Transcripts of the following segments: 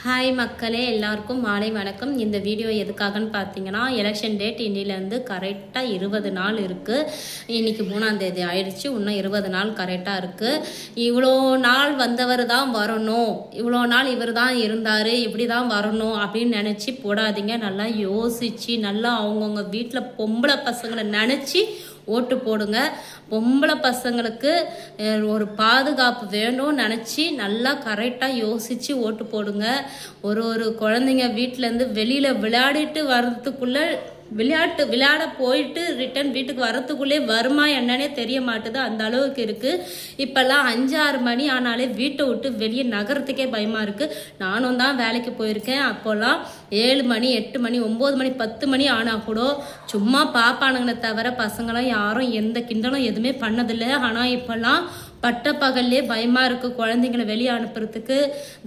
Hi மக்களே, எல்லாருக்கும் மாலை வணக்கம். இந்த வீடியோ எதுக்காகன்னு பார்த்தீங்கன்னா, எலெக்ஷன் டேட் இன்னிலேருந்து கரெக்டாக 20 நாள் இருக்குது. இன்றைக்கி 3ஆம் தேதி ஆயிடுச்சு. இன்னும் 20 நாள் கரெக்டாக இருக்குது. இவ்வளோ நாள் வந்தவர் தான் வரணும், இவ்வளோ நாள் இவர் தான் இருந்தார், இப்படி தான் வரணும் அப்படின்னு நினச்சி போடாதீங்க. நல்லா யோசித்து நல்லா அவங்கவுங்க வீட்டில் பொம்பளை பசங்களை நினச்சி ஓட்டு போடுங்க. பொம்பளை பசங்களுக்கு ஒரு பாதுகாப்பு வேணும்னு நினச்சி நல்லா கரெக்டாக யோசித்து ஓட்டு போடுங்க. ஒரு குழந்தைங்க வீட்டிலேருந்து வெளியில் விளையாடிட்டு வர்றதுக்குள்ளே விளையாட போயிட்டு ரிட்டன் வீட்டுக்கு வரத்துக்குள்ளே வருமா என்னன்னே தெரிய மாட்டுது. அந்த அளவுக்கு இருக்குது. இப்போல்லாம் 5-6 மணி ஆனாலே வீட்டை விட்டு வெளியே நகரத்துக்கே பயமாக இருக்குது. நானும் தான் வேலைக்கு போயிருக்கேன். அப்போல்லாம் 7 மணி 8 மணி 9 மணி 10 மணி ஆனால் கூட சும்மா பாப்பானுங்களை தவிர பசங்களாம் யாரும் எந்த கிண்டலும் எதுவுமே பண்ணதில்லை. ஆனால் இப்போல்லாம் பட்ட பகல்லே பயமாக இருக்குது குழந்தைங்களை வெளியே அனுப்புறதுக்கு.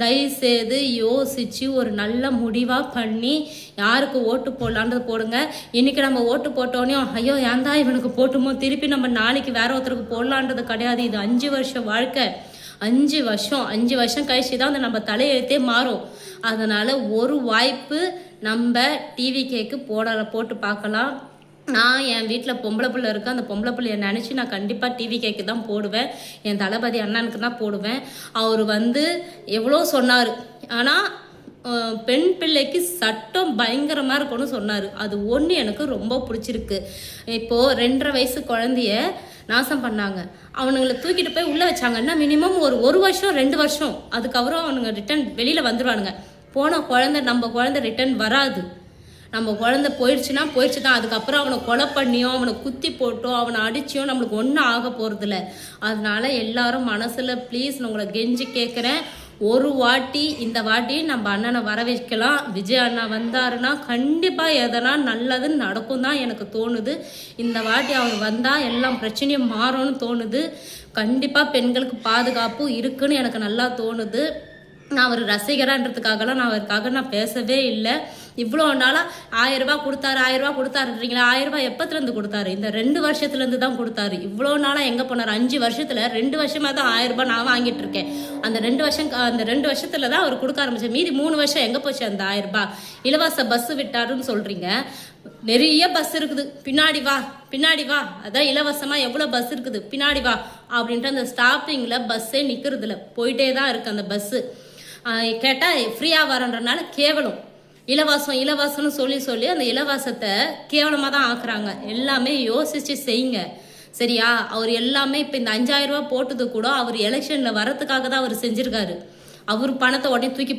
தயவுசெய்து யோசித்து ஒரு நல்ல முடிவாக பண்ணி யாருக்கு ஓட்டு போடலான்றது போடுங்க. இன்றைக்கி நம்ம ஓட்டு போட்டோன்னே ஐயோ ஏன்டா இவனுக்கு போட்டுமோ திருப்பி நம்ம நாளைக்கு வேற ஒருத்தருக்கு போடலான்றது கிடையாது. இது 5 வருஷம் வாழ்க்கை. 5 வருஷம் கழிச்சு தான் நம்ம தலையெழுத்தே மாறும். அதனால் ஒரு வாய்ப்பு நம்ம டிவிகேக்கு போட்டு பார்க்கலாம். நான் என் வீட்டில் பொம்பளை பிள்ளை இருக்கேன். அந்த பொம்பளை பிள்ளையை நினச்சி நான் கண்டிப்பாக டிவிகேக்கு தான் போடுவேன். என் தளபதி அண்ணனுக்கு தான் போடுவேன். அவர் எவ்வளோ சொன்னார். ஆனால் பெண் பிள்ளைக்கு சட்டம் பயங்கரமாக இருக்கும்னு சொன்னார். அது ஒன்று எனக்கு ரொம்ப பிடிச்சிருக்கு. இப்போது 2.5 வயசு குழந்தைய நாசம் பண்ணாங்க. அவனுங்களை தூக்கிட்டு போய் உள்ளே வச்சாங்கன்னா மினிமம் ஒரு வருஷம் 2 வருஷம் அதுக்கப்புறம் அவனுங்க ரிட்டன் வெளியில் வந்துடுவானுங்க. போன குழந்தை நம்ம குழந்தை ரிட்டன் வராது. நம்ம குழந்தை போயிடுச்சு தான். அதுக்கப்புறம் அவனை கொலை பண்ணியோ அவனை குத்தி போட்டோ அவனை அடிச்சியோ நம்மளுக்கு ஒன்றும் ஆக போகிறதில்ல. அதனால எல்லாரும் மனசில் ப்ளீஸ் நான் உங்களை கெஞ்சி கேட்குறேன். இந்த வாட்டி நம்ம அண்ணனை வர வைக்கலாம். விஜய் அண்ணா வந்தாருன்னா கண்டிப்பாக எதனா நல்லதுன்னு நடக்கும் தான் எனக்கு தோணுது. இந்த வாட்டி அவர் வந்தால் எல்லாம் பிரச்சனையும் மாறும்னு தோணுது. கண்டிப்பாக பெண்களுக்கு பாதுகாப்பு இருக்குன்னு எனக்கு நல்லா தோணுது. நான் அவர் ரசிகரான்றதுக்காகலாம் அவருக்காக பேசவே இல்லை. இவ்வளோ நாளாக 1000 ரூபா கொடுத்தாருன்றீங்களா? 1000 ரூபாய் எப்பத்துலேருந்து கொடுத்தாரு? இந்த 2 வருஷத்துலேருந்து தான் கொடுத்தாரு. இவ்வளோ நாளாக எங்கே போனார்? 5 வருஷத்தில் 2 வருஷமாக தான் 1000 ரூபாய் நான் வாங்கிட்டு இருக்கேன். அந்த 2 வருஷத்தில் தான் அவர் கொடுக்க ஆரம்பிச்சேன். மீதி 3 வருஷம் எங்கே போச்சு அந்த 1000 ரூபாய்? இலவச பஸ் விட்டாருன்னு சொல்கிறீங்க. நிறைய பஸ் இருக்குது, பின்னாடி வா அதான் இலவசமாக எவ்வளோ பஸ் இருக்குது, பின்னாடி வா அப்படின்ட்டு அந்த ஸ்டாப்பிங்கில் பஸ்ஸே நிற்கிறதில்ல, போயிட்டே தான் இருக்குது அந்த பஸ்ஸு. கேட்டால் ஃப்ரீயாக வரன்றனால கேவலம் இலவசம்னு சொல்லி அந்த இலவசத்தை கேவலமாக தான் ஆக்குறாங்க. எல்லாமே யோசித்து செய்யுங்க சரியா? அவர் எல்லாமே இப்போ இந்த 5000 ரூபா போட்டது கூட அவர் எலெக்ஷனில் வரத்துக்காக தான் அவர் செஞ்சுருக்காரு. அவர் பணத்தை உடனே தூக்கி